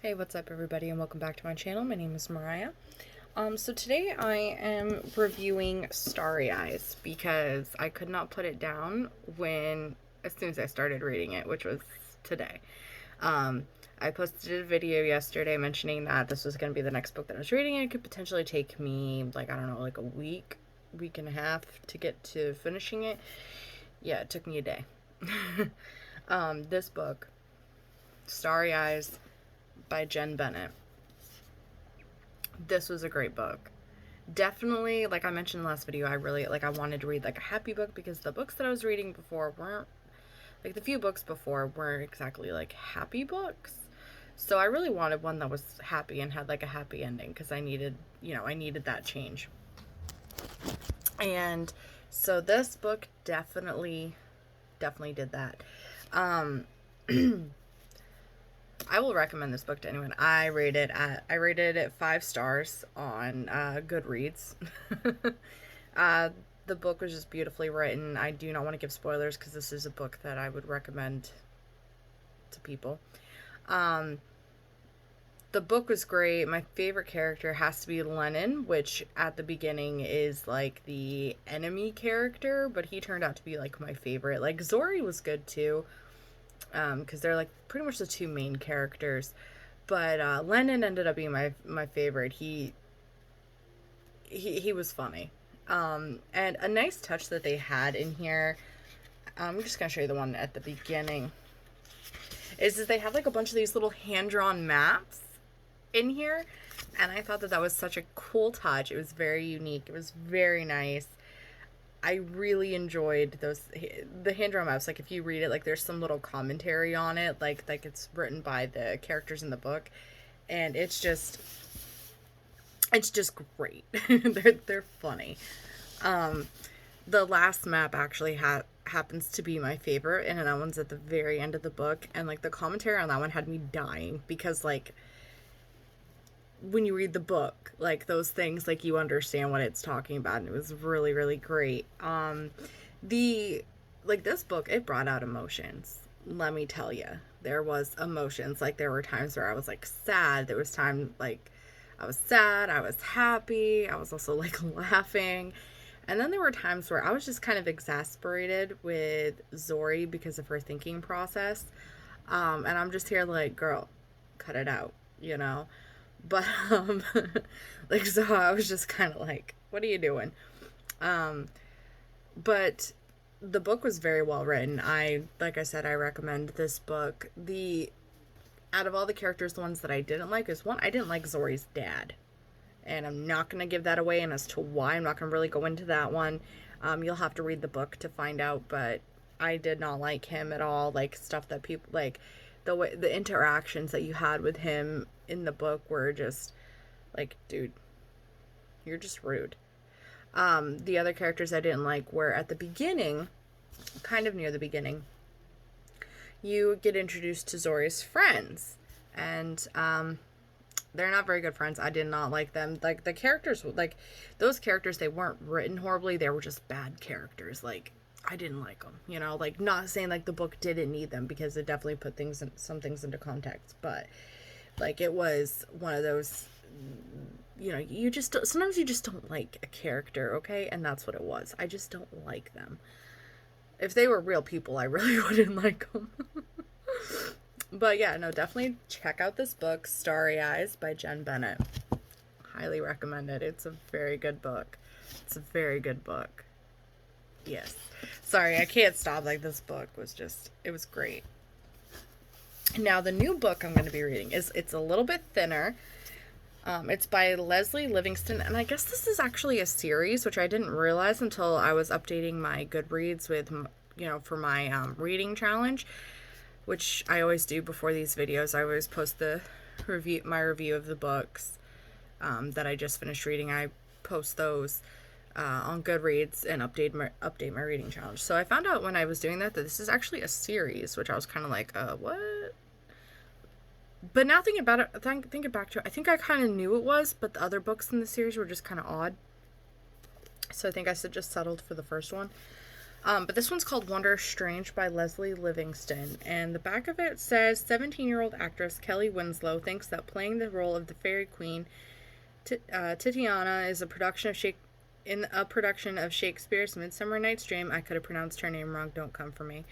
Hey, what's up everybody, and welcome back to my channel. My name is Mariah. So today I am reviewing Starry Eyes because I could not put it down as soon as I started reading it, which was today. I posted a video yesterday mentioning that this was going to be the next book that I was reading, and it could potentially take me, like, I don't know, like a week and a half to get to finishing it. Yeah, it took me a day. This book, Starry Eyes by Jenn Bennett. This was a great book. Definitely, like I mentioned in the last video, I wanted to read like a happy book because the books that I was reading before weren't, like the few books before weren't exactly like happy books. So I really wanted one that was happy and had like a happy ending because I needed that change. And so this book definitely did that. I will recommend this book to anyone. I rated it 5 stars on Goodreads. The book was just beautifully written. I do not want to give spoilers because this is a book that I would recommend to people. The book was great. My favorite character has to be Lennon, which at the beginning is like the enemy character, but he turned out to be like my favorite. Like Zori was good too. Because they're like pretty much the two main characters, but Lennon ended up being my favorite. He was funny, and a nice touch that they had in here. I'm just gonna show you the one at the beginning. Is they have like a bunch of these little hand-drawn maps in here, and I thought that was such a cool touch. It was very unique. It was very nice. I really enjoyed the hand-drawn maps. Like if you read it, like there's some little commentary on it, like it's written by the characters in the book, and it's just great. they're funny. The last map actually happens to be my favorite, and that one's at the very end of the book, and like the commentary on that one had me dying because like when you read the book, like those things, like you understand what it's talking about, and it was really, really great. This book, it brought out emotions. Let me tell you, there was emotions. Like there were times where I was like sad. There was time like I was sad. I was happy. I was also like laughing. And then there were times where I was just kind of exasperated with Zori because of her thinking process. And I'm just here like, girl, cut it out, you know? But, like, so I was just kind of like, what are you doing? But the book was very well written. Like I said, I recommend this book. Out of all the characters, the ones that I didn't like is one, I didn't like Zori's dad. And I'm not going to give that away, and as to why, I'm not going to really go into that one. You'll have to read the book to find out, but I did not like him at all. Like, stuff that people, like, the interactions that you had with him in the book were just like, dude, you're just rude. The other characters I didn't like were at the beginning, kind of near the beginning, you get introduced to Zori's friends, and they're not very good friends. I did not like them. Like the characters, like those characters, they weren't written horribly. They were just bad characters. Like I didn't like them, you know, like not saying like the book didn't need them because it definitely put some things into context, but like it was one of those, you know, sometimes you just don't like a character, okay? And that's what it was. I just don't like them. If they were real people, I really wouldn't like them. But yeah, no, definitely check out this book, Starry Eyes by Jenn Bennett. Highly recommend it. It's a very good book. It's a very good book. Yes. Sorry, I can't stop. Like, this book was just, it was great. Now, the new book I'm going to be reading it's a little bit thinner. It's by Lesley, Livingston, and I guess this is actually a series, which I didn't realize until I was updating my Goodreads with, you know, for my reading challenge, which I always do before these videos. I always post my review of the books that I just finished reading. I post those on Goodreads and update my reading challenge. So I found out when I was doing that this is actually a series, which I was kind of like, what? But now thinking about it, thinking back to it, I think I kind of knew it was, but the other books in the series were just kind of odd. So I think I just settled for the first one. But this one's called Wondrous Strange by Lesley Livingston. And the back of it says 17-year-old actress Kelly Winslow thinks that playing the role of the fairy queen Titiana is a production of Shakespeare's Midsummer Night's Dream. I could have pronounced her name wrong. Don't come for me.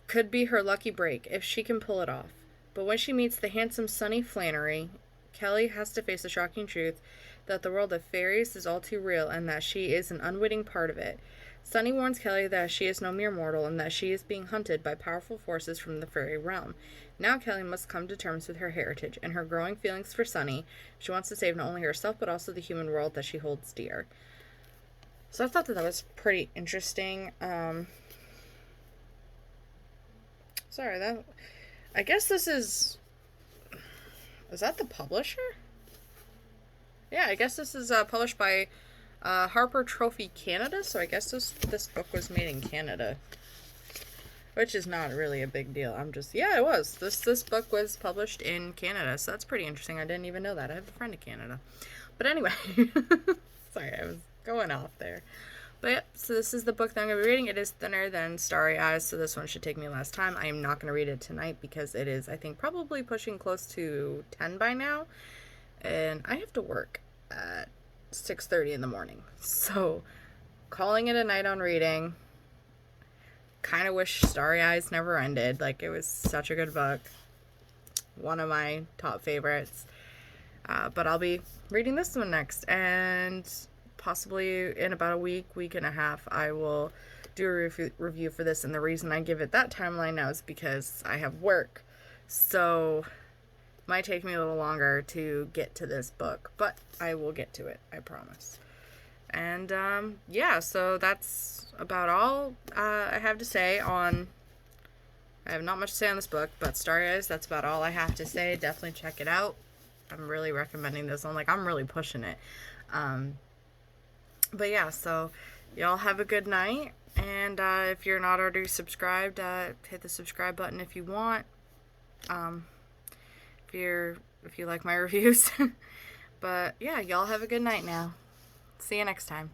Could be her lucky break if she can pull it off. But when she meets the handsome Sonny Flannery, Kelly has to face the shocking truth that the world of fairies is all too real and that she is an unwitting part of it. Sonny warns Kelly that she is no mere mortal and that she is being hunted by powerful forces from the fairy realm. Now Kelly must come to terms with her heritage and her growing feelings for Sonny. She wants to save not only herself but also the human world that she holds dear. So I thought that was pretty interesting. I guess this is that the publisher? Yeah, I guess this is published by Harper Trophy Canada, so I guess this book was made in Canada, which is not really a big deal. It was. This book was published in Canada, so that's pretty interesting. I didn't even know that. I have a friend in Canada. But anyway, sorry, I was going off there. But yeah, so this is the book that I'm going to be reading. It is thinner than Starry Eyes, so this one should take me less time. I am not going to read it tonight because it is, I think, probably pushing close to 10 by now. And I have to work at 6:30 in the morning. So, calling it a night on reading. Kind of wish Starry Eyes never ended. Like, it was such a good book. One of my top favorites. But I'll be reading this one next. And possibly in about a week and a half, I will do a review for this. And the reason I give it that timeline now is because I have work. So might take me a little longer to get to this book, but I will get to it, I promise. And yeah, so that's about all I have to say on. I have not much to say on this book, but Starry Eyes, that's about all I have to say. Definitely check it out. I'm really recommending this one. Like, I'm really pushing it. But yeah, so y'all have a good night. And if you're not already subscribed, hit the subscribe button if you want. If you like my reviews. But yeah, y'all have a good night now. See you next time.